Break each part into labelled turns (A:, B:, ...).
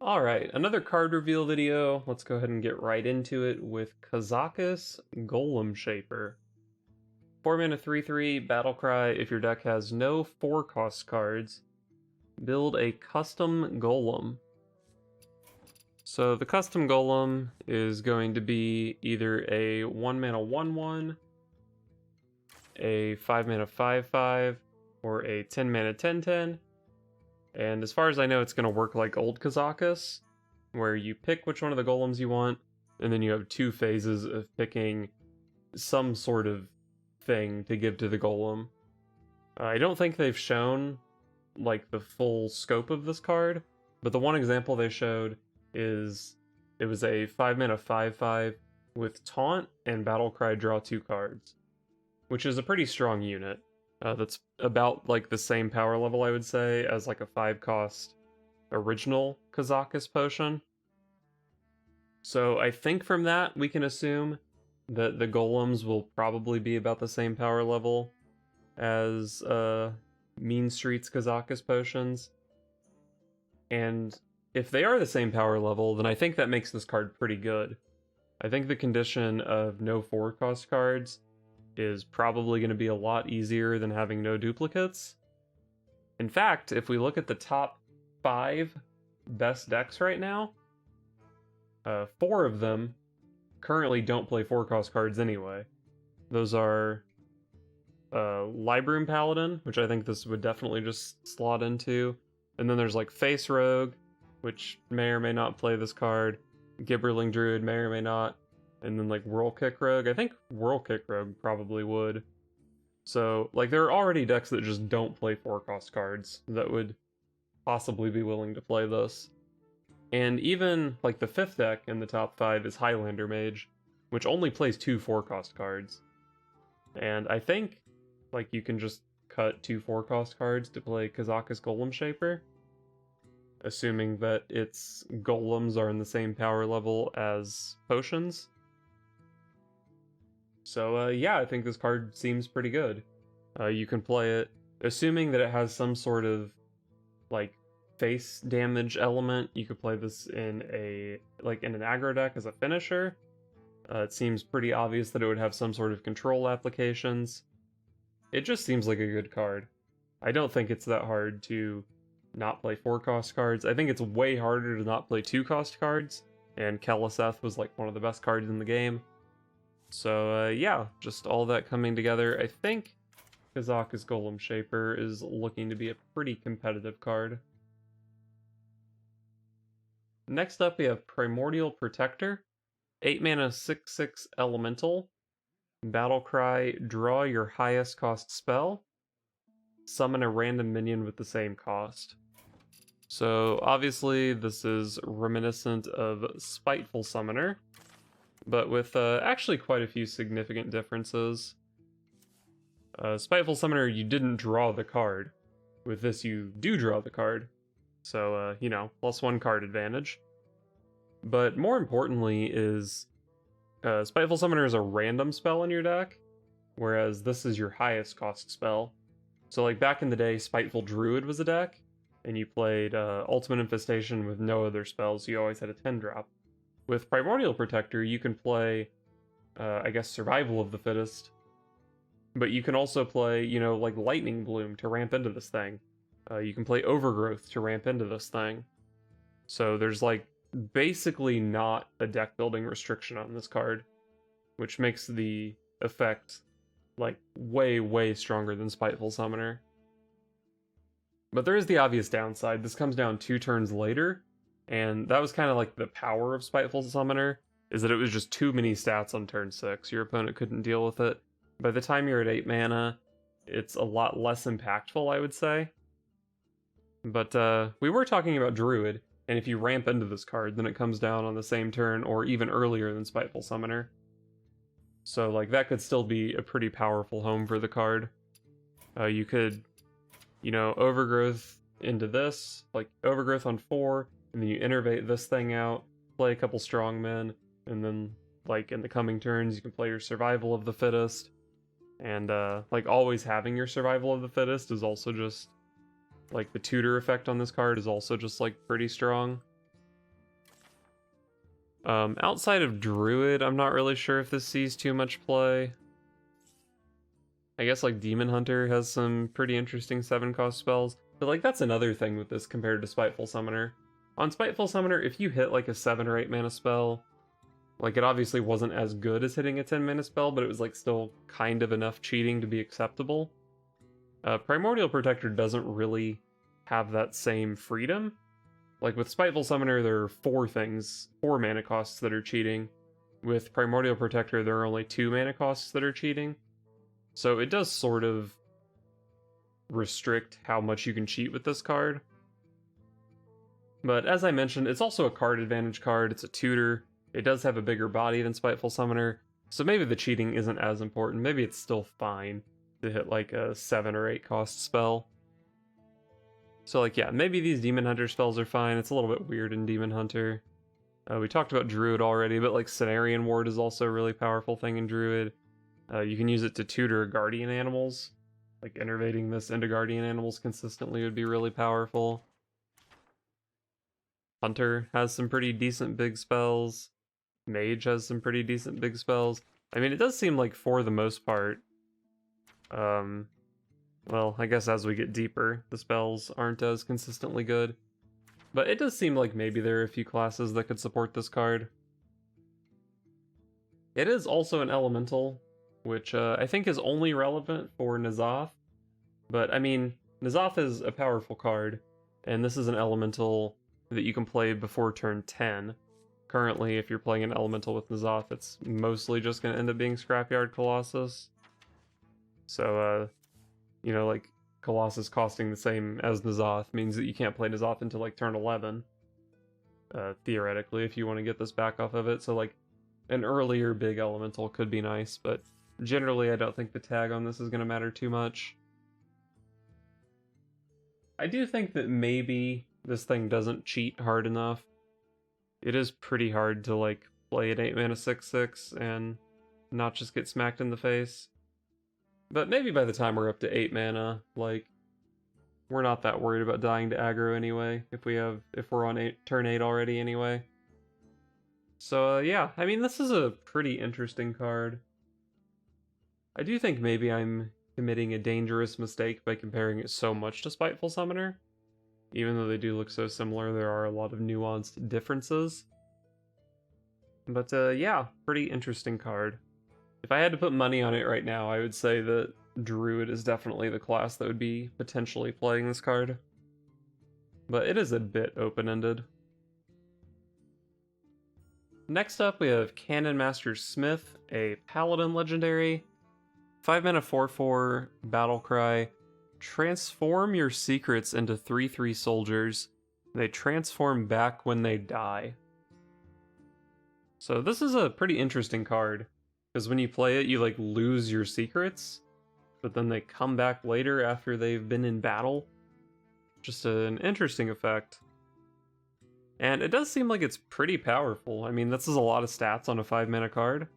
A: Alright, another card reveal video. Let's go ahead and get right into it with Kazakus Golem Shaper. 4 mana 3/3 Battlecry. If your deck has no 4-cost cards, build a custom Golem. So the custom Golem is going to be either a 1 mana 1/1, a 5 mana 5/5, or a 10 mana 10/10. And as far as I know, it's going to work like old Kazakus, where you pick which one of the golems you want, and then you have 2 phases of picking some sort of thing to give to the golem. I don't think they've shown like the full scope of this card, but the one example they showed is it was a 5 mana 5/5 with Taunt and Battlecry draw 2 cards, which is a pretty strong unit. That's about like the same power level, I would say, as like a 5-cost original Kazakus potion. So I think from that we can assume that the golems will probably be about the same power level as Mean Street's Kazakus potions. And if they are the same power level, then I think that makes this card pretty good. I think the condition of no 4-cost cards is probably going to be a lot easier than having no duplicates. In fact, if we look at the top 5 best decks right now, 4 of them currently don't play 4-cost cards anyway. Those are Libroom Paladin, which I think this would definitely just slot into. And then there's like Face Rogue, which may or may not play this card. Gibberling Druid may or may not. And then like Whirlkick Rogue. I think Whirlkick Rogue probably would. So like there are already decks that just don't play 4-cost cards that would possibly be willing to play this. And even like the 5th deck in the top 5 is Highlander Mage, which only plays 2 4-cost cards. And I think like you can just cut 2 4-cost cards to play Kazakus Golem Shaper, assuming that its golems are in the same power level as potions. So yeah, I think this card seems pretty good. You can play it, assuming that it has some sort of like face damage element. You could play this in an aggro deck as a finisher. It seems pretty obvious that it would have some sort of control applications. It just seems like a good card. I don't think it's that hard to not play 4-cost cards. I think it's way harder to not play 2-cost cards, and Keleseth was like one of the best cards in the game. So yeah, just all that coming together. I think Kazakus Golem Shaper is looking to be a pretty competitive card. Next up we have Primordial Protector. 8 mana 6/6 Elemental. Battlecry, draw your highest cost spell. Summon a random minion with the same cost. So obviously this is reminiscent of Spiteful Summoner, but with actually quite a few significant differences. Spiteful Summoner, you didn't draw the card. With this, you do draw the card. So, you know, +1 card advantage. But more importantly is, Spiteful Summoner is a random spell in your deck, whereas this is your highest cost spell. So like back in the day, Spiteful Druid was a deck, and you played Ultimate Infestation with no other spells, so you always had a 10-drop. With Primordial Protector, you can play, I guess, Survival of the Fittest, but you can also play, you know, like Lightning Bloom to ramp into this thing. You can play Overgrowth to ramp into this thing. So there's like basically not a deck building restriction on this card, which makes the effect like way stronger than Spiteful Summoner. But there is the obvious downside. This comes down 2 turns later, and that was kind of like the power of Spiteful Summoner, is that it was just too many stats on turn 6. Your opponent couldn't deal with it. By the time you're at 8 mana, it's a lot less impactful, I would say. But we were talking about Druid, and if you ramp into this card, then it comes down on the same turn, or even earlier than Spiteful Summoner. So like that could still be a pretty powerful home for the card. You could, you know, Overgrowth into this, like Overgrowth on 4, and then you innervate this thing out, play a couple strongmen, and then like in the coming turns you can play your Survival of the Fittest. And like always having your Survival of the Fittest is also just like the tutor effect on this card is also just like pretty strong. Outside of Druid, I'm not really sure if this sees too much play. I guess like Demon Hunter has some pretty interesting 7-cost spells, but like that's another thing with this compared to Spiteful Summoner. On Spiteful Summoner, if you hit like a 7 or 8 mana spell, like it obviously wasn't as good as hitting a 10 mana spell, but it was like still kind of enough cheating to be acceptable. Primordial Protector doesn't really have that same freedom. Like with Spiteful Summoner, there are 4 mana costs that are cheating. With Primordial Protector, there are only 2 mana costs that are cheating. So it does sort of restrict how much you can cheat with this card. But as I mentioned, it's also a card advantage card, it's a tutor, it does have a bigger body than Spiteful Summoner, so maybe the cheating isn't as important, maybe it's still fine to hit like a 7 or 8 cost spell. So like yeah, maybe these Demon Hunter spells are fine, it's a little bit weird in Demon Hunter. We talked about Druid already, but like Cenarian Ward is also a really powerful thing in Druid. You can use it to tutor guardian animals. Like innervating this into guardian animals consistently would be really powerful. Hunter has some pretty decent big spells. Mage has some pretty decent big spells. I mean, it does seem like for the most part, well, I guess as we get deeper, the spells aren't as consistently good. But it does seem like maybe there are a few classes that could support this card. It is also an elemental, which I think is only relevant for N'Zoth. But I mean, N'Zoth is a powerful card, and this is an elemental that you can play before turn 10. Currently, if you're playing an elemental with N'Zoth, it's mostly just going to end up being Scrapyard Colossus. So, you know, like, Colossus costing the same as N'Zoth means that you can't play N'Zoth until like turn 11. Theoretically, if you want to get this back off of it. So like, an earlier big elemental could be nice, but generally I don't think the tag on this is going to matter too much. I do think that maybe this thing doesn't cheat hard enough. It is pretty hard to like play an 8 mana 6/6 and not just get smacked in the face. But maybe by the time we're up to 8 mana, like, we're not that worried about dying to aggro anyway, if we're on turn 8 already anyway. So yeah, I mean, this is a pretty interesting card. I do think maybe I'm committing a dangerous mistake by comparing it so much to Spiteful Summoner. Even though they do look so similar, there are a lot of nuanced differences. But yeah, pretty interesting card. If I had to put money on it right now, I would say that Druid is definitely the class that would be potentially playing this card. But it is a bit open-ended. Next up, we have Cannonmaster Smythe, a Paladin legendary. 5 mana 4/4, battle cry. Transform your secrets into 3/3 soldiers. They transform back when they die. So this is a pretty interesting card, because when you play it, you like lose your secrets, but then they come back later after they've been in battle. Just an interesting effect. And it does seem like it's pretty powerful. I mean, this is a lot of stats on a 5 mana card.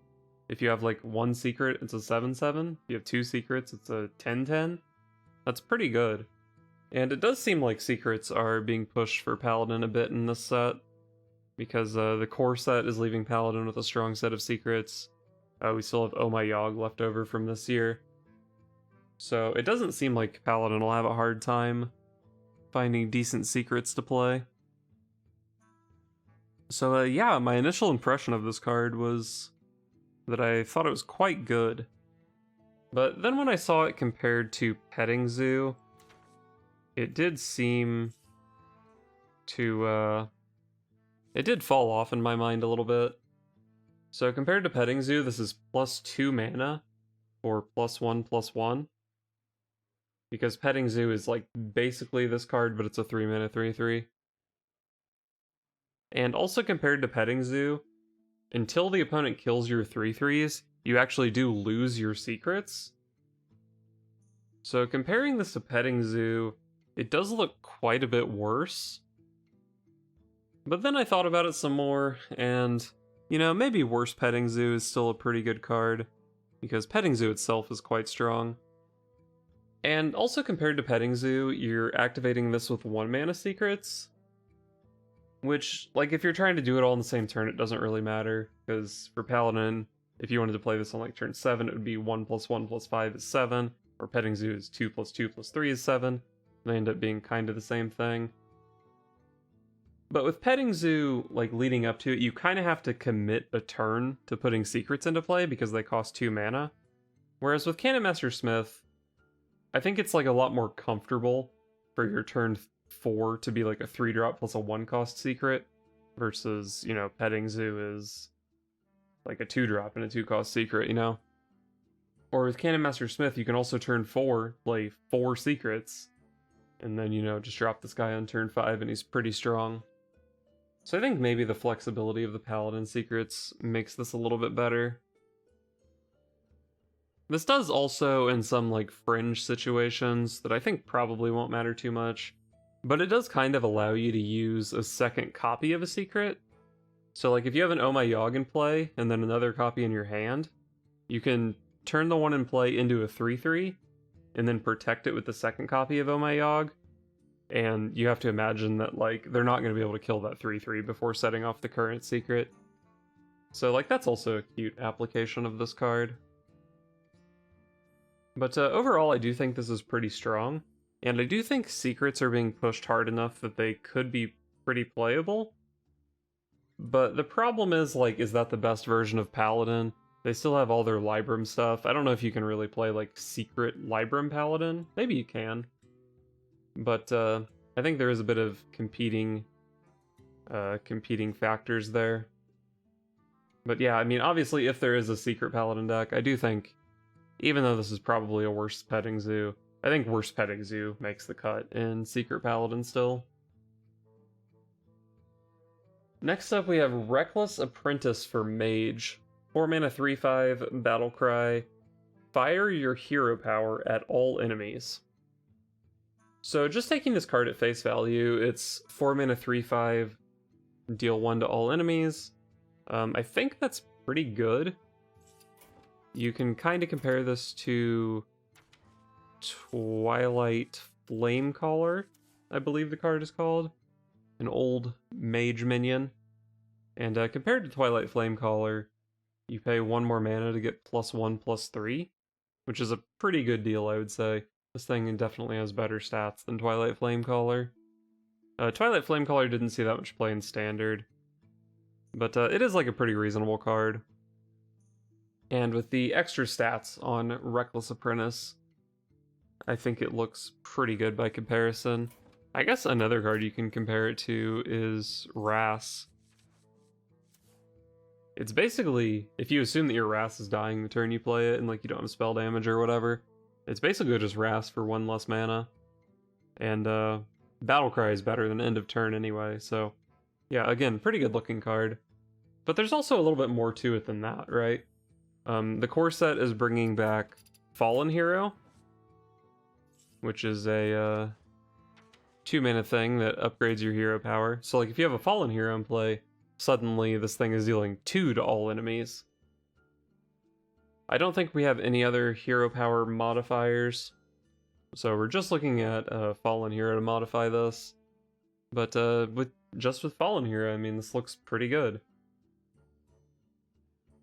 A: If you have like 1 secret, it's a 7/7. If you have 2 secrets, it's a 10/10. That's pretty good. And it does seem like secrets are being pushed for Paladin a bit in this set, because the core set is leaving Paladin with a strong set of secrets. We still have Oh My Yogg left over from this year. So it doesn't seem like Paladin will have a hard time finding decent secrets to play. So yeah, my initial impression of this card was that I thought it was quite good. But then when I saw it compared to Petting Zoo, it did seem to, it did fall off in my mind a little bit. So compared to Petting Zoo, this is +2 mana for +1/+1. Because Petting Zoo is like basically this card, but it's a 3 mana 3/3. And also compared to Petting Zoo, until the opponent kills your 3/3s, you actually do lose your secrets. So comparing this to Petting Zoo, it does look quite a bit worse. But then I thought about it some more, and, you know, maybe worse Petting Zoo is still a pretty good card, because Petting Zoo itself is quite strong. And also compared to Petting Zoo, you're activating this with 1 mana secrets. Which, like, if you're trying to do it all in the same turn, it doesn't really matter, because for Paladin, if you wanted to play this on, like, turn 7, it would be 1 + 1 + 5 is 7, or Petting Zoo is 2 + 2 + 3 is 7. They end up being kind of the same thing. But with Petting Zoo, like, leading up to it, you kind of have to commit a turn to putting secrets into play, because they cost 2 mana. Whereas with Cannonmaster Smythe, I think it's, like, a lot more comfortable for your turn 4 to be like a 3-drop plus a 1-cost secret, versus, you know, Petting Zoo is like a 2-drop and a 2-cost secret, you know? Or with Cannonmaster Smythe, you can also turn 4, play 4 secrets, and then, you know, just drop this guy on turn 5 and he's pretty strong. So I think maybe the flexibility of the Paladin secrets makes this a little bit better. This does also, in some, like, fringe situations that I think probably won't matter too much, but it does kind of allow you to use a second copy of a secret. So, like, if you have an Oh My Yogg in play, and then another copy in your hand, you can turn the one in play into a 3/3, and then protect it with the second copy of Oh My Yogg. And you have to imagine that, like, they're not going to be able to kill that 3/3 before setting off the current secret. So, like, that's also a cute application of this card. But overall, I do think this is pretty strong, and I do think secrets are being pushed hard enough that they could be pretty playable. But the problem is, like, is that the best version of Paladin? They still have all their Libram stuff. I don't know if you can really play, like, secret Libram Paladin. Maybe you can. But I think there is a bit of competing factors there. But yeah, I mean, obviously, if there is a secret Paladin deck, I do think, even though this is probably a worse Petting Zoo, I think worse Petting Zoo makes the cut in Secret Paladin still. Next up, we have Reckless Apprentice for Mage. 4 mana 3/5, Battlecry. Fire your hero power at all enemies. So just taking this card at face value, it's 4 mana 3/5, deal 1 to all enemies. I think that's pretty good. You can kind of compare this to Twilight Flamecaller, I believe the card is called. An old mage minion. And compared to Twilight Flamecaller, you pay 1 more mana to get +1/+3, which is a pretty good deal, I would say. This thing definitely has better stats than Twilight Flamecaller. Twilight Flamecaller didn't see that much play in Standard, but it is like a pretty reasonable card. And with the extra stats on Reckless Apprentice, I think it looks pretty good by comparison. I guess another card you can compare it to is Wrass. It's basically, if you assume that your Wrass is dying the turn you play it, and like you don't have spell damage or whatever, it's basically just Wrass for 1 less mana. And Battlecry is better than end of turn anyway, so yeah, again, pretty good looking card. But there's also a little bit more to it than that, right? The core set is bringing back Fallen Hero, which is a 2 mana thing that upgrades your hero power. So like if you have a Fallen Hero in play, suddenly this thing is dealing 2 to all enemies. I don't think we have any other hero power modifiers, so we're just looking at Fallen Hero to modify this. But with Fallen Hero, I mean, this looks pretty good.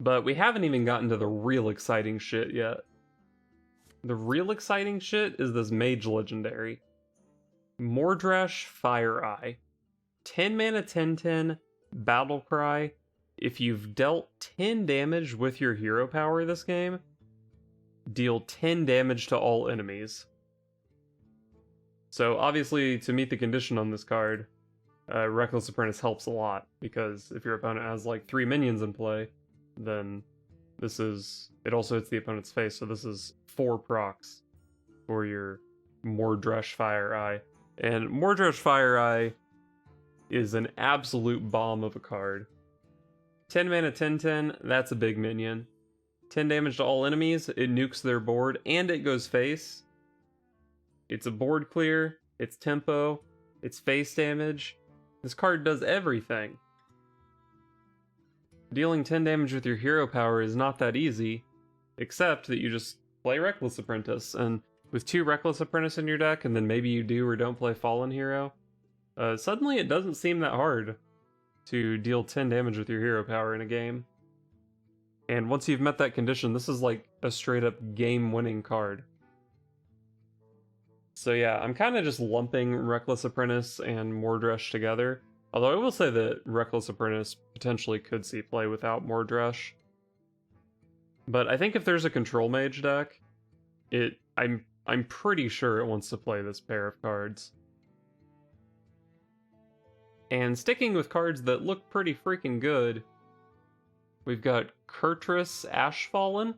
A: But we haven't even gotten to the real exciting shit yet. The real exciting shit is this Mage Legendary. Mordresh Fire Eye. 10 mana 10/10, Battlecry. If you've dealt 10 damage with your hero power this game, deal 10 damage to all enemies. So obviously, to meet the condition on this card, Reckless Apprentice helps a lot, because if your opponent has like 3 minions in play, then this is, it also hits the opponent's face, so this is 4 procs for your Mordresh Fire Eye. And Mordresh Fire Eye is an absolute bomb of a card. 10 mana 10/10, that's a big minion. 10 damage to all enemies, it nukes their board, and it goes face. It's a board clear, it's tempo, it's face damage. This card does everything. Dealing 10 damage with your hero power is not that easy, except that you just play Reckless Apprentice, and with 2 Reckless Apprentice in your deck, and then maybe you do or don't play Fallen Hero, Suddenly it doesn't seem that hard to deal 10 damage with your hero power in a game. And once you've met that condition, this is like a straight up game-winning card. So yeah, I'm kind of just lumping Reckless Apprentice and Mordresh together. Although I will say that Reckless Apprentice potentially could see play without Mordresh. But I think if there's a Control Mage deck, I'm pretty sure it wants to play this pair of cards. And sticking with cards that look pretty freaking good, we've got Kurtrus Ashfallen,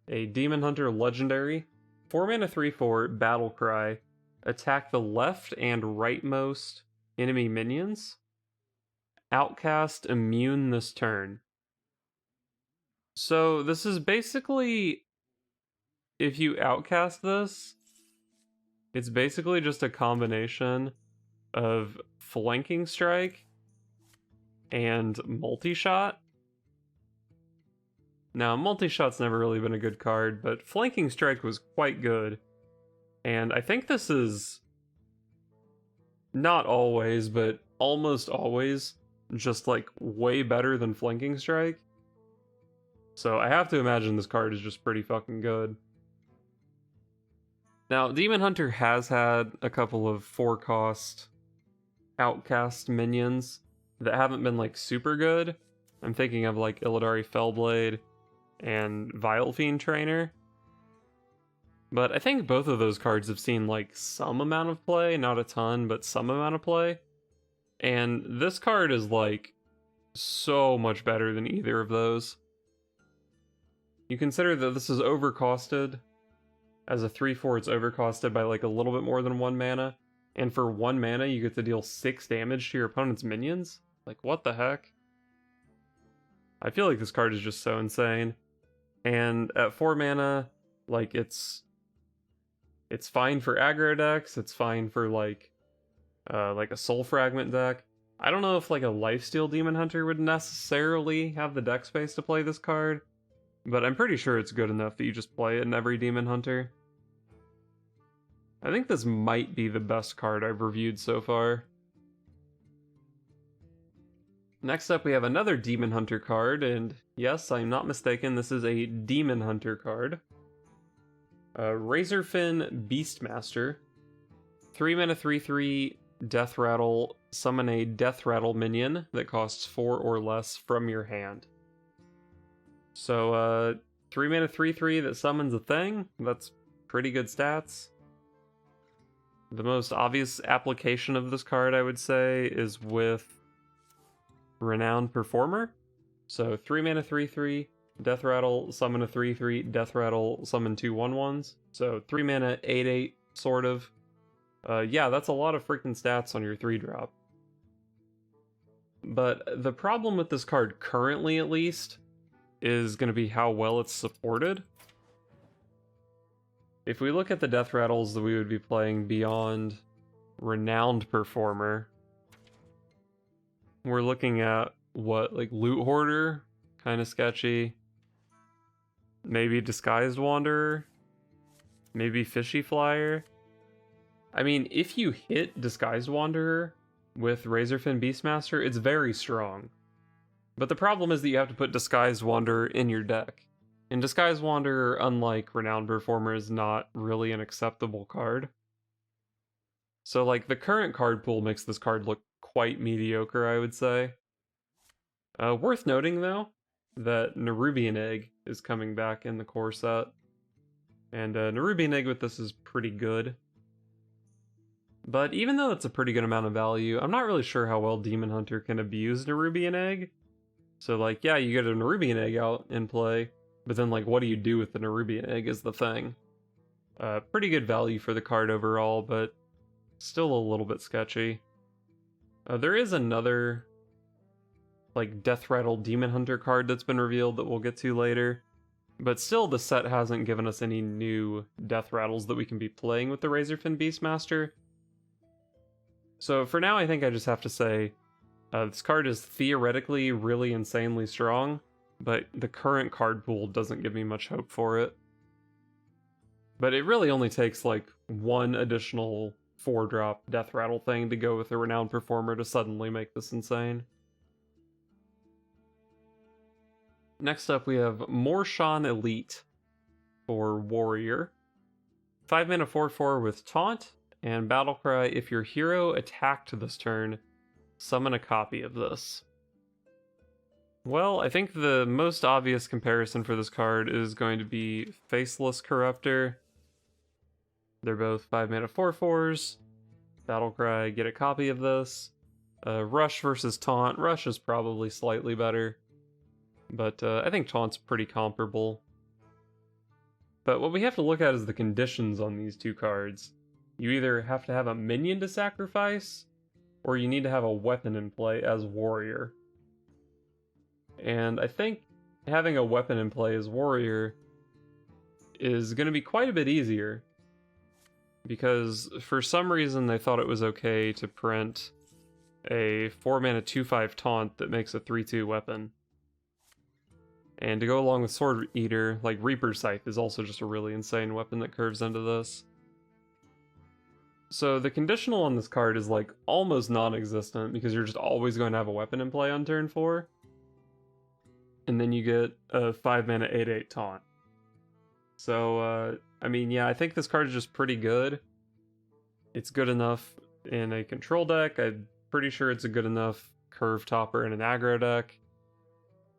A: a Demon Hunter legendary. 4 mana 3/4, Battle Cry. Attack the left and rightmost enemy minions. Outcast immune this turn. So this is basically, if you outcast this, it's basically just a combination of Flanking Strike and Multi-Shot. Now, Multi-Shot's never really been a good card, but Flanking Strike was quite good. And I think this is not always, but almost always just like way better than Flanking Strike. So I have to imagine this card is just pretty fucking good. Now, Demon Hunter has had a couple of 4-cost outcast minions that haven't been like super good. I'm thinking of like Illidari Fellblade and Vile Fiend Trainer. But I think both of those cards have seen like some amount of play, not a ton, but some amount of play. And this card is like so much better than either of those. You consider that this is overcosted. As a 3/4, it's overcosted by like a little bit more than 1 mana. And for 1 mana, you get to deal 6 damage to your opponent's minions? Like, what the heck? I feel like this card is just so insane. And at 4 mana, like, it's fine for aggro decks, it's fine for like a Soul Fragment deck. I don't know if like a Lifesteal Demon Hunter would necessarily have the deck space to play this card, but I'm pretty sure it's good enough that you just play it in every Demon Hunter. I think this might be the best card I've reviewed so far. Next up we have another Demon Hunter card, and yes, I'm not mistaken, this is a Demon Hunter card. Razorfen Beastmaster. 3 mana 3/3, Death Rattle. Summon a Death Rattle minion that costs 4 or less from your hand. So, 3 mana 3/3 that summons a thing. That's pretty good stats. The most obvious application of this card, I would say, is with Renowned Performer. So 3 mana 3/3, Death Rattle, summon a 3/3, Death Rattle, summon 2 1/1s. So 3 mana 8/8, sort of. Yeah, that's a lot of freaking stats on your 3-drop. But the problem with this card, currently at least, is going to be how well it's supported. If we look at the Death Rattles that we would be playing beyond Renowned Performer, we're looking at, what, like Loot Hoarder? Kind of sketchy. Maybe Disguised Wanderer? Maybe Fishy Flyer? I mean, if you hit Disguised Wanderer with Razorfen Beastmaster, it's very strong. But the problem is that you have to put Disguised Wanderer in your deck. And Disguised Wanderer, unlike Renowned Performer, is not really an acceptable card. So, like, the current card pool makes this card look quite mediocre, I would say. Worth noting, though, that Nerubian Egg is coming back in the core set. And Nerubian Egg with this is pretty good. But even though it's a pretty good amount of value, I'm not really sure how well Demon Hunter can abuse Nerubian Egg. So, like, yeah, you get a Nerubian Egg out in play, but then, like, what do you do with the Nerubian Egg is the thing. Pretty good value for the card overall, but still a little bit sketchy. There is another, like, Death Rattle Demon Hunter card that's been revealed that we'll get to later. But still, the set hasn't given us any new Death Rattles that we can be playing with the Razorfen Beastmaster. So for now, I think I just have to say, this card is theoretically really insanely strong, but the current card pool doesn't give me much hope for it. But it really only takes like one additional 4-drop Death Rattle thing to go with a Renowned Performer to suddenly make this insane. Next up, we have Mor'shan Elite for Warrior. 5 mana 4/4 with Taunt, and Battlecry. If your hero attacked this turn, summon a copy of this. Well, I think the most obvious comparison for this card is going to be Faceless Corruptor. They're both 5 mana 4/4s. Battlecry, get a copy of this. Rush versus Taunt. Rush is probably slightly better, but I think Taunt's pretty comparable. But what we have to look at is the conditions on these two cards. You either have to have a minion to sacrifice, or you need to have a weapon in play as Warrior. And I think having a weapon in play as Warrior is going to be quite a bit easier, because for some reason they thought it was okay to print a 4 mana 2/5 Taunt that makes a 3/2 weapon. And to go along with Sword Eater, like Reaper's Scythe is also just a really insane weapon that curves into this. So the conditional on this card is like almost non-existent, because you're just always going to have a weapon in play on turn 4. And then you get a 5 mana 8/8 Taunt. So, I mean, yeah, I think this card is just pretty good. It's good enough in a control deck. I'm pretty sure it's a good enough curve topper in an aggro deck.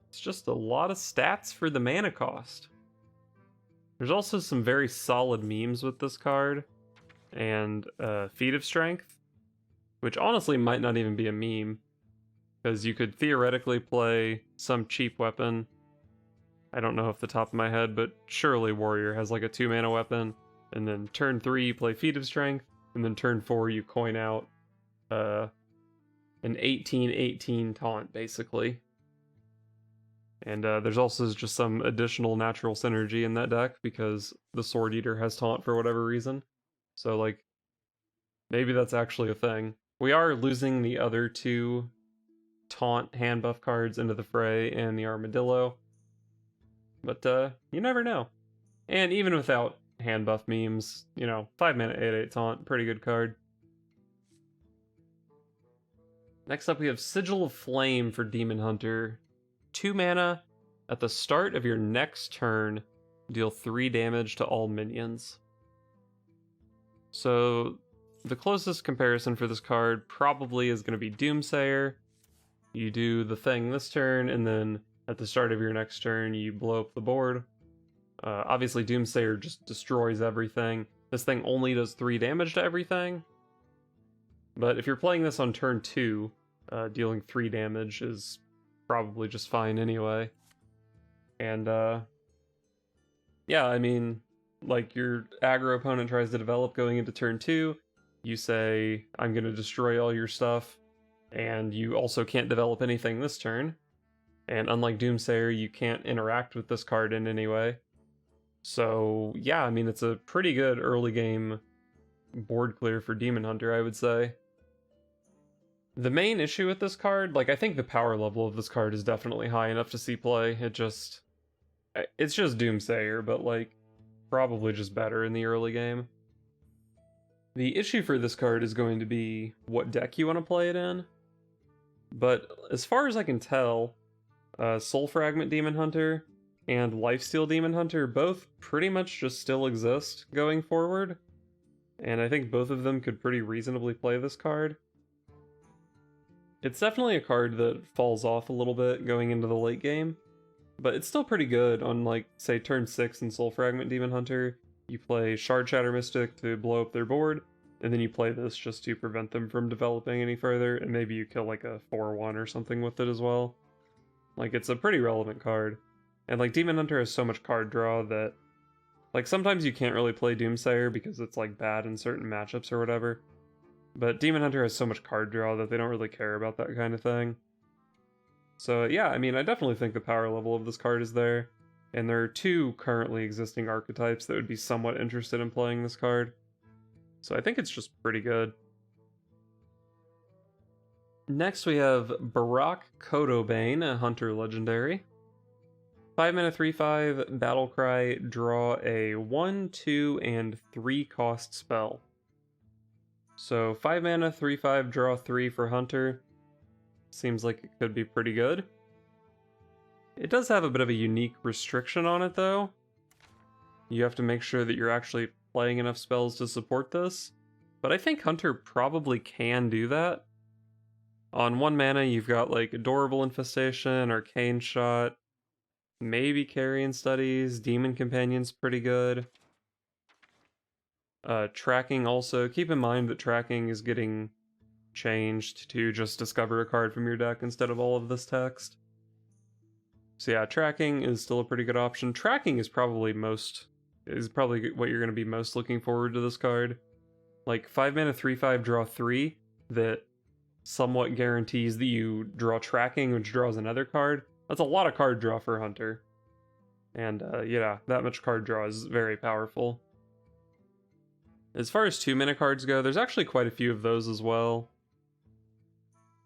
A: It's just a lot of stats for the mana cost. There's also some very solid memes with this card, and Feat of Strength, which honestly might not even be a meme, because you could theoretically play some cheap weapon. I don't know off the top of my head, but surely Warrior has like a 2 mana weapon, and then turn 3 you play Feat of Strength, and then turn 4 you coin out an 18/18 Taunt, basically. And there's also just some additional natural synergy in that deck, because the Sword Eater has Taunt for whatever reason. So, like, maybe that's actually a thing. We are losing the other 2 Taunt hand buff cards into the fray and the Armadillo, but you never know. And even without hand buff memes, you know, 5 mana 8/8 Taunt, pretty good card. Next up we have Sigil of Flame for Demon Hunter. 2 mana, at the start of your next turn, deal 3 damage to all minions. So the closest comparison for this card probably is going to be Doomsayer. You do the thing this turn, and then at the start of your next turn, you blow up the board. Obviously, Doomsayer just destroys everything. This thing only does 3 damage to everything. But if you're playing this on turn 2, dealing 3 damage is probably just fine anyway. And, yeah, I mean, like, your aggro opponent tries to develop going into turn 2, you say, I'm going to destroy all your stuff, and you also can't develop anything this turn. And unlike Doomsayer, you can't interact with this card in any way. So, yeah, I mean, it's a pretty good early game board clear for Demon Hunter, I would say. The main issue with this card, like, I think the power level of this card is definitely high enough to see play. It's just Doomsayer, but, like, probably just better in the early game. The issue for this card is going to be what deck you want to play it in. But as far as I can tell, Soul Fragment Demon Hunter and Lifesteal Demon Hunter both pretty much just still exist going forward. And I think both of them could pretty reasonably play this card. It's definitely a card that falls off a little bit going into the late game, but it's still pretty good on, like, say, turn 6 in Soul Fragment Demon Hunter. You play Shard Shatter Mystic to blow up their board, and then you play this just to prevent them from developing any further, and maybe you kill like a 4/1 or something with it as well. Like, it's a pretty relevant card. And, like, Demon Hunter has so much card draw that, like, sometimes you can't really play Doomsayer because it's, like, bad in certain matchups or whatever. But Demon Hunter has so much card draw that they don't really care about that kind of thing. So, yeah, I mean, I definitely think the power level of this card is there. And there are 2 currently existing archetypes that would be somewhat interested in playing this card. So I think it's just pretty good. Next we have Barak Kodobane, a Hunter Legendary. 5 mana 3/5, Battlecry, draw a 1, 2, and 3 cost spell. So 5 mana, 3/5, draw 3 for Hunter. Seems like it could be pretty good. It does have a bit of a unique restriction on it though. You have to make sure that you're actually playing enough spells to support this. But I think Hunter probably can do that. On 1 mana, you've got like Adorable Infestation, Arcane Shot, maybe Carrion Studies, Demon Companion's pretty good. Tracking also. Keep in mind that tracking is getting changed to just discover a card from your deck instead of all of this text. So yeah, tracking is still a pretty good option. Tracking is probably what you're going to be most looking forward to this card. Like 5 mana, 3/5, draw 3 that somewhat guarantees that you draw tracking, which draws another card. That's a lot of card draw for Hunter. And yeah, that much card draw is very powerful. As far as 2 mana cards go, there's actually quite a few of those as well.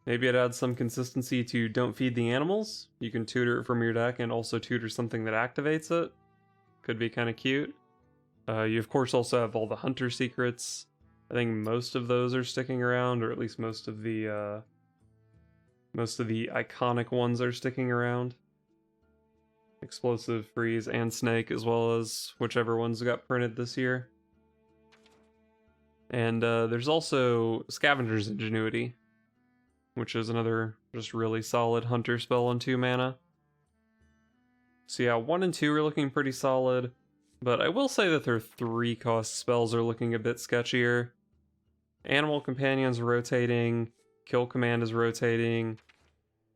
A: Maybe it adds some consistency to Don't Feed the Animals. You can tutor it from your deck and also tutor something that activates it. Could be kind of cute. You of course also have all the Hunter secrets. I think most of those are sticking around, or at least most of the iconic ones are sticking around. Explosive, Freeze, and Snake, as well as whichever ones got printed this year. And there's also Scavenger's Ingenuity, which is another just really solid Hunter spell on 2 mana. So yeah, 1 and 2 are looking pretty solid, but I will say that their 3-cost spells are looking a bit sketchier. Animal Companion's rotating, Kill Command is rotating,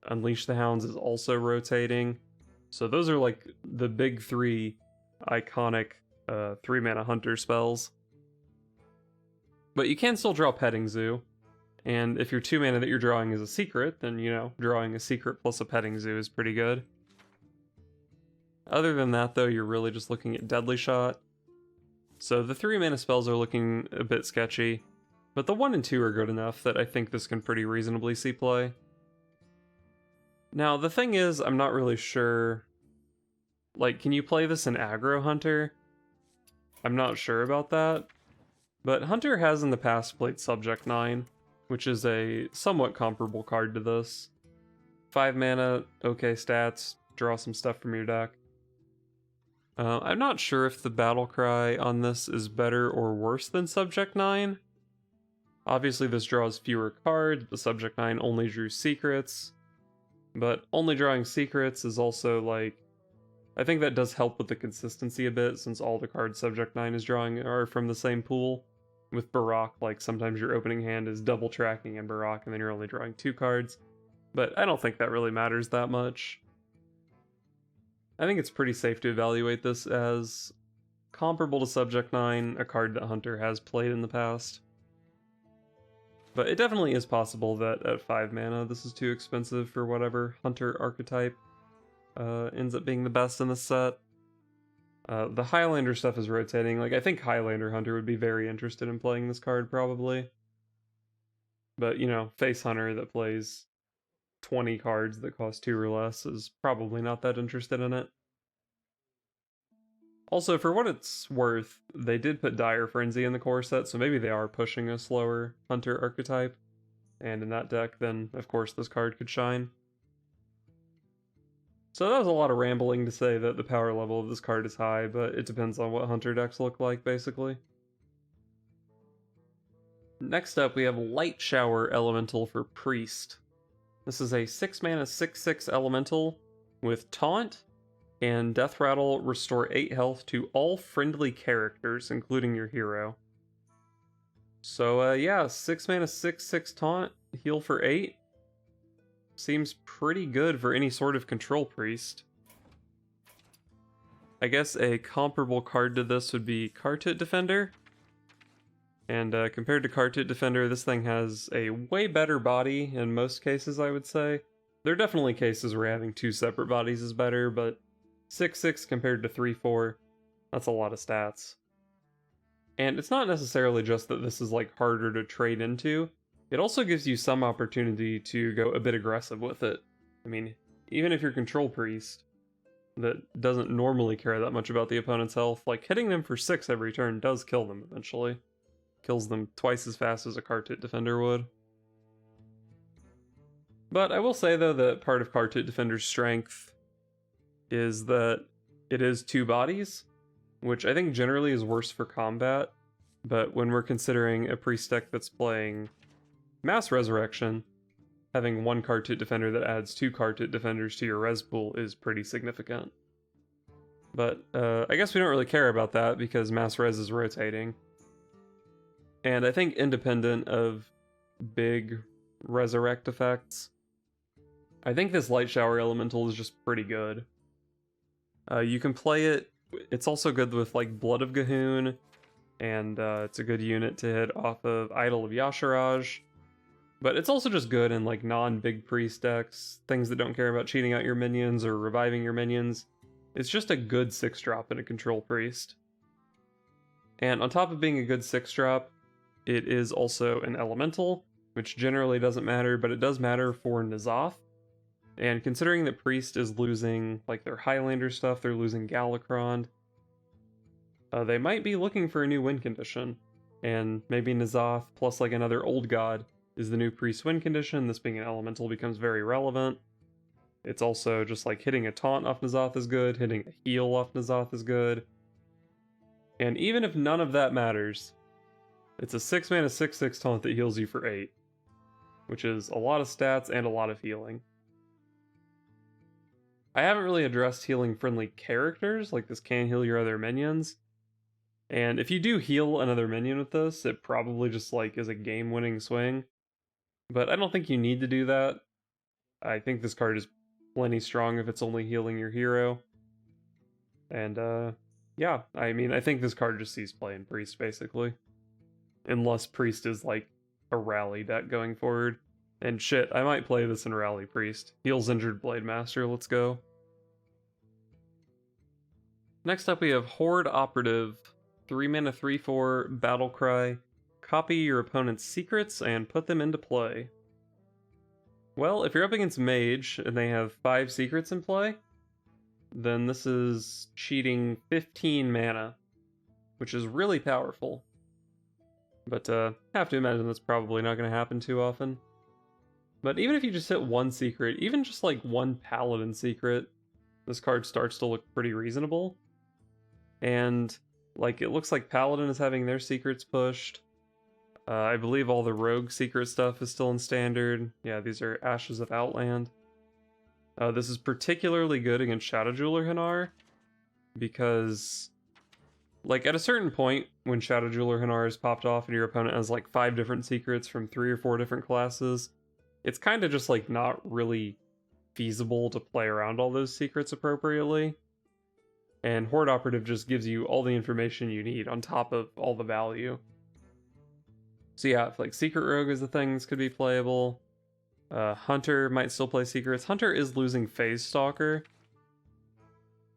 A: Unleash the Hounds is also rotating. So those are like the big 3 iconic 3-mana Hunter spells. But you can still draw Petting Zoo, and if your 2 mana that you're drawing is a secret, then, you know, drawing a secret plus a Petting Zoo is pretty good. Other than that, though, you're really just looking at Deadly Shot. So the 3 mana spells are looking a bit sketchy, but the 1 and 2 are good enough that I think this can pretty reasonably see play. Now, the thing is, I'm not really sure... Like, can you play this in Aggro Hunter? I'm not sure about that. But Hunter has in the past played Subject 9, which is a somewhat comparable card to this. 5 mana, okay stats, draw some stuff from your deck. I'm not sure if the battle cry on this is better or worse than Subject 9. Obviously this draws fewer cards, the Subject 9 only drew secrets. But only drawing secrets is also like... I think that does help with the consistency a bit, since all the cards Subject 9 is drawing are from the same pool. With Barak, like sometimes your opening hand is double tracking in Barak and then you're only drawing 2 cards. But I don't think that really matters that much. I think it's pretty safe to evaluate this as comparable to Subject 9, a card that Hunter has played in the past. But it definitely is possible that at 5 mana this is too expensive for whatever Hunter archetype ends up being the best in the set. The Highlander stuff is rotating. Like, I think Highlander Hunter would be very interested in playing this card, probably. But, you know, Face Hunter that plays 20 cards that cost 2 or less is probably not that interested in it. Also, for what it's worth, they did put Dire Frenzy in the core set, so maybe they are pushing a slower Hunter archetype. And in that deck, then, of course, this card could shine. So that was a lot of rambling to say that the power level of this card is high, but it depends on what Hunter decks look like, basically. Next up, we have Lightshower Elemental for Priest. This is a 6 mana 6/6 Elemental with Taunt, and Death Rattle restore 8 health to all friendly characters, including your hero. So yeah, 6 mana 6/6 Taunt, heal for 8. Seems pretty good for any sort of control priest. I guess a comparable card to this would be Kartut Defender. And compared to Kartut Defender, this thing has a way better body in most cases, I would say. There are definitely cases where having 2 separate bodies is better, but 6/6 compared to 3/4, that's a lot of stats. And it's not necessarily just that this is like harder to trade into. It also gives you some opportunity to go a bit aggressive with it. I mean, even if you're Control Priest, that doesn't normally care that much about the opponent's health, like hitting them for 6 every turn does kill them eventually. kills them twice as fast as a Kartuk Defender would. But I will say though that part of Kartuk Defender's strength is that it is 2 bodies, which I think generally is worse for combat, but when we're considering a priest deck that's playing Mass Resurrection, having 1 Kartuk Defender that adds 2 Kartuk Defenders to your res pool is pretty significant. But I guess we don't really care about that because Mass Res is rotating. And I think independent of big resurrect effects, I think this Lightshower Elemental is just pretty good. You can play it, it's also good with like Blood of Gahoon, and it's a good unit to hit off of Idol of Yasharaj. But it's also just good in like non-big priest decks, things that don't care about cheating out your minions or reviving your minions. It's just a good 6-drop in a control priest. And on top of being a good 6-drop, it is also an elemental, which generally doesn't matter, but it does matter for N'Zoth. And considering that priest is losing like their Highlander stuff, they're losing Galakron, they might be looking for a new win condition. And maybe N'Zoth plus like another old god is the new priest win condition. This being an elemental becomes very relevant. It's also just like hitting a taunt off N'Zoth is good, hitting a heal off N'Zoth is good. And even if none of that matters, it's a 6-mana 6/6 taunt that heals you for 8, which is a lot of stats and a lot of healing. I haven't really addressed healing friendly characters, like this can heal your other minions. And if you do heal another minion with this, it probably just like is a game-winning swing. But I don't think you need to do that. I think this card is plenty strong if it's only healing your hero. And yeah, I mean, I think this card just sees play in Priest, basically. Unless Priest is like a rally deck going forward. And shit, I might play this in Rally Priest. Heals Injured Blade Master, let's go. Next up we have Horde Operative. 3-mana 3/4, Battle Cry. Copy your opponent's secrets and put them into play. Well, if you're up against Mage and they have 5 secrets in play, then this is cheating 15 mana, which is really powerful. But I have to imagine that's probably not going to happen too often. But even if you just hit 1 secret, even just like 1 Paladin secret, this card starts to look pretty reasonable. And like it looks like Paladin is having their secrets pushed. I believe all the rogue secret stuff is still in standard. Yeah, these are Ashes of Outland. This is particularly good against Shadow Jeweler Hanar, because like at a certain point when Shadow Jeweler Hanar is popped off and your opponent has like 5 different secrets from 3 or 4 different classes, it's kind of just like not really feasible to play around all those secrets appropriately. And Horde Operative just gives you all the information you need on top of all the value. So yeah, if like Secret Rogue is the thing, this could be playable. Hunter might still play Secrets. Hunter is losing Phase Stalker,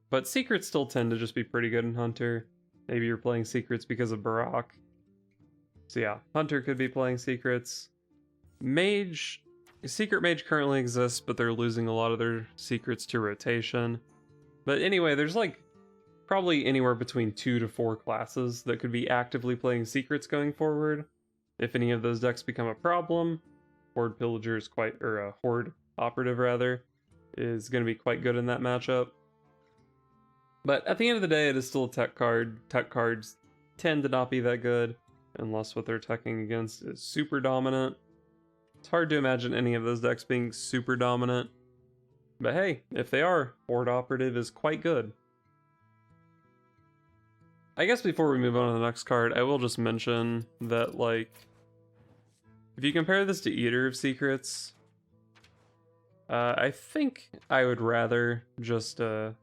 A: but Secrets still tend to just be pretty good in Hunter. Maybe you're playing Secrets because of Barak. So yeah, Hunter could be playing Secrets. Mage, Secret Mage currently exists, but they're losing a lot of their secrets to rotation. But anyway, there's like probably anywhere between 2 to 4 classes that could be actively playing Secrets going forward. If any of those decks become a problem, Horde Pillager is quite, or Horde Operative rather, is going to be quite good in that matchup. But at the end of the day, it is still a tech card. Tech cards tend to not be that good, unless what they're teching against is super dominant. It's hard to imagine any of those decks being super dominant. But hey, if they are, Horde Operative is quite good. I guess before we move on to the next card, I will just mention that, like, if you compare this to Eater of Secrets, I think I would rather just, I'd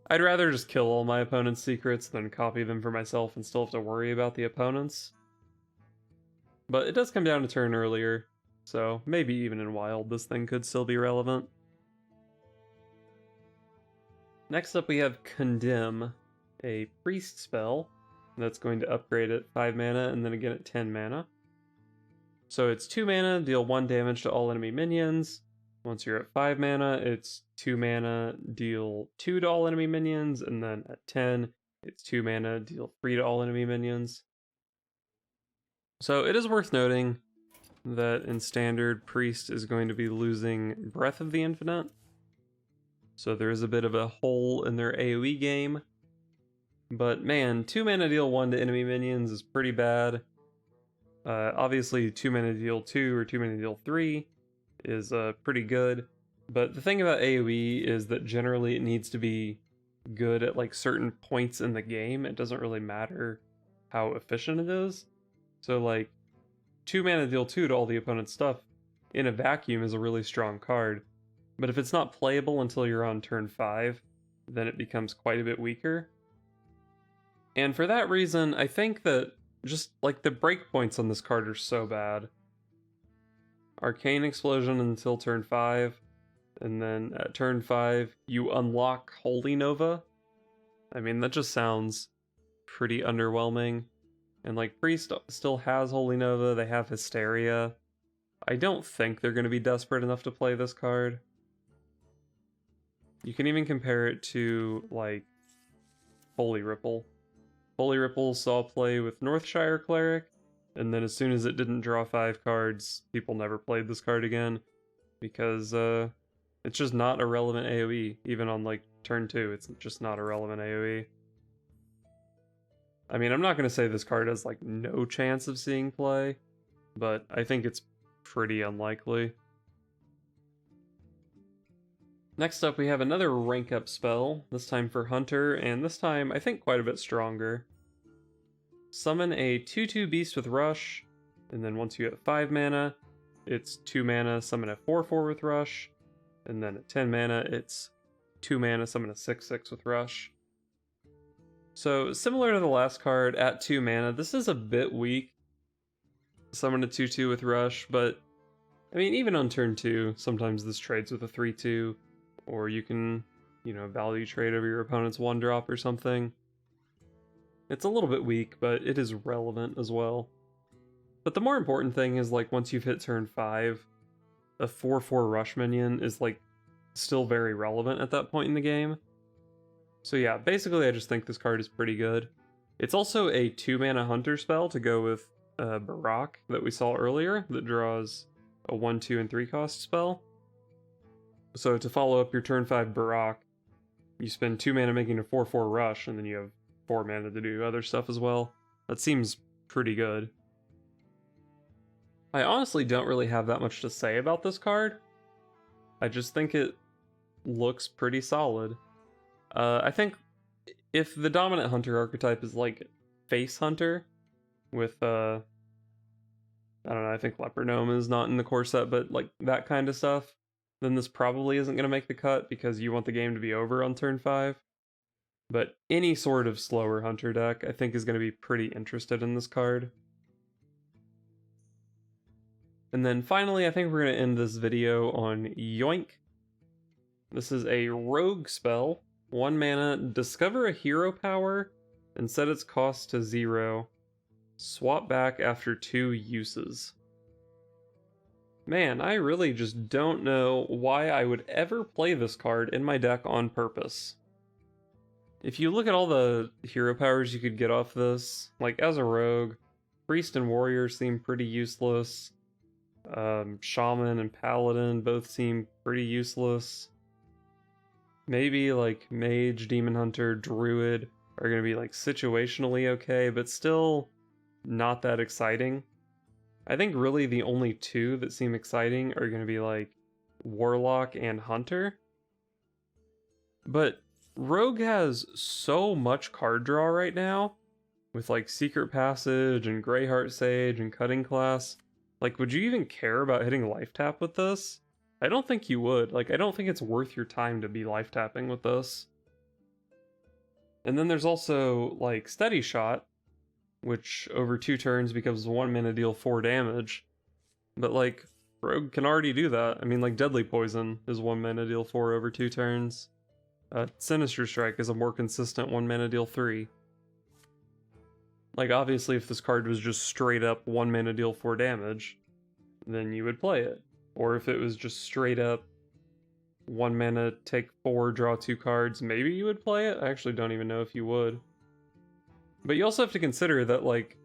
A: rather just kill all my opponent's secrets than copy them for myself and still have to worry about the opponents. But it does come down to turn earlier, so maybe even in Wild this thing could still be relevant. Next up we have Condemn, a priest spell that's going to upgrade at 5 mana and then again at 10 mana. So it's 2 mana, deal 1 damage to all enemy minions. Once you're at 5 mana, it's 2 mana, deal 2 to all enemy minions, and then at 10, it's 2 mana, deal 3 to all enemy minions. So it is worth noting that in Standard, Priest is going to be losing Breath of the Infinite. So there is a bit of a hole in their AoE game. But man, 2 mana deal 1 to enemy minions is pretty bad. Obviously 2 mana deal 2 or 2 mana deal 3 is pretty good. But the thing about AoE is that generally it needs to be good at like certain points in the game. It doesn't really matter how efficient it is. So like 2 mana deal 2 to all the opponent's stuff in a vacuum is a really strong card. But if it's not playable until you're on turn 5, then it becomes quite a bit weaker. And for that reason, I think that just like the breakpoints on this card are so bad. Arcane Explosion until turn 5, and then at turn 5 you unlock Holy Nova. I mean, that just sounds pretty underwhelming. And like Priest still has Holy Nova, they have Hysteria. I don't think they're going to be desperate enough to play this card. You can even compare it to like Holy Ripple. Holy Ripple saw play with Northshire Cleric, and then as soon as it didn't draw 5 cards, people never played this card again, because it's just not a relevant AoE. Even on like turn 2, it's just not a relevant AoE. I mean, I'm not going to say this card has like no chance of seeing play, but I think it's pretty unlikely. Next up, we have another rank up spell, this time for Hunter, and this time I think quite a bit stronger. Summon a 2/2 beast with Rush, and then once you have 5 mana, it's 2 mana, summon a 4/4 with Rush, and then at 10 mana, it's 2 mana, summon a 6/6 with Rush. So similar to the last card, at 2 mana, this is a bit weak. Summon a 2/2 with Rush, but I mean, even on turn 2, sometimes this trades with a 3/2. Or you can, you know, value trade over your opponent's 1-drop or something. It's a little bit weak, but it is relevant as well. But the more important thing is, like, once you've hit turn 5, a 4/4 rush minion is, like, still very relevant at that point in the game. So yeah, basically I just think this card is pretty good. It's also a 2 mana hunter spell to go with Barak that we saw earlier, that draws a 1, 2, and 3 cost spell. So to follow up your turn 5 Barak, you spend 2 mana making a 4/4 rush, and then you have 4 mana to do other stuff as well. That seems pretty good. I honestly don't really have that much to say about this card. I just think it looks pretty solid. I think if the dominant hunter archetype is like face hunter with I don't know, I think Leper Gnome is not in the core set, but like that kind of stuff, then this probably isn't going to make the cut because you want the game to be over on turn 5. But any sort of slower hunter deck, I think, is going to be pretty interested in this card. And then finally, I think we're going to end this video on Yoink. This is a rogue spell. 1 mana, discover a hero power and set its cost to 0. Swap back after 2 uses. Man, I really just don't know why I would ever play this card in my deck on purpose. If you look at all the hero powers you could get off this, like as a rogue, Priest and Warrior seem pretty useless. Shaman and Paladin both seem pretty useless. Maybe like Mage, Demon Hunter, Druid are going to be like situationally okay, but still not that exciting. I think really the only 2 that seem exciting are going to be like Warlock and Hunter. But Rogue has so much card draw right now, with like Secret Passage and Greyheart Sage and Cutting Class. Like, would you even care about hitting life tap with this? I don't think you would. Like, I don't think it's worth your time to be life tapping with this. And then there's also like Steady Shot, which over 2 turns becomes 1 mana deal 4 damage. But like, Rogue can already do that. I mean, like Deadly Poison is 1 mana deal 4 over 2 turns. Sinister Strike is a more consistent 1 mana deal 3. Like, obviously if this card was just straight up 1 mana deal 4 damage, then you would play it. Or if it was just straight up 1 mana take 4, draw 2 cards, maybe you would play it? I actually don't even know if you would. But you also have to consider that, like,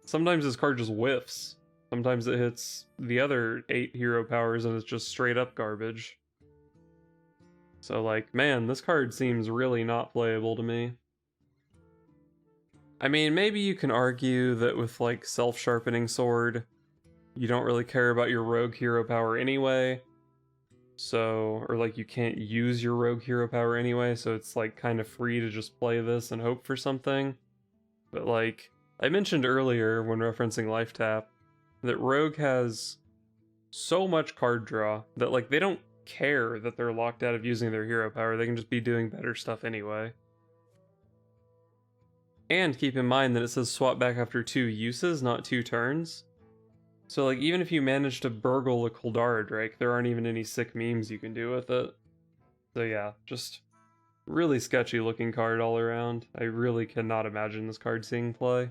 A: sometimes this card just whiffs. Sometimes it hits the other 8 hero powers and it's just straight up garbage. So like, man, this card seems really not playable to me. I mean, maybe you can argue that with like Self-Sharpening Sword, you don't really care about your rogue hero power anyway. So, or like you can't use your rogue hero power anyway, so it's like kind of free to just play this and hope for something. But like, I mentioned earlier when referencing Life Tap, that rogue has so much card draw that like they don't care that they're locked out of using their hero power, they can just be doing better stuff anyway. And keep in mind that it says swap back after 2 uses, not 2 turns. So like even if you manage to burgle a Kuldara Drake, there aren't even any sick memes you can do with it. So yeah, just really sketchy looking card all around. I really cannot imagine this card seeing play.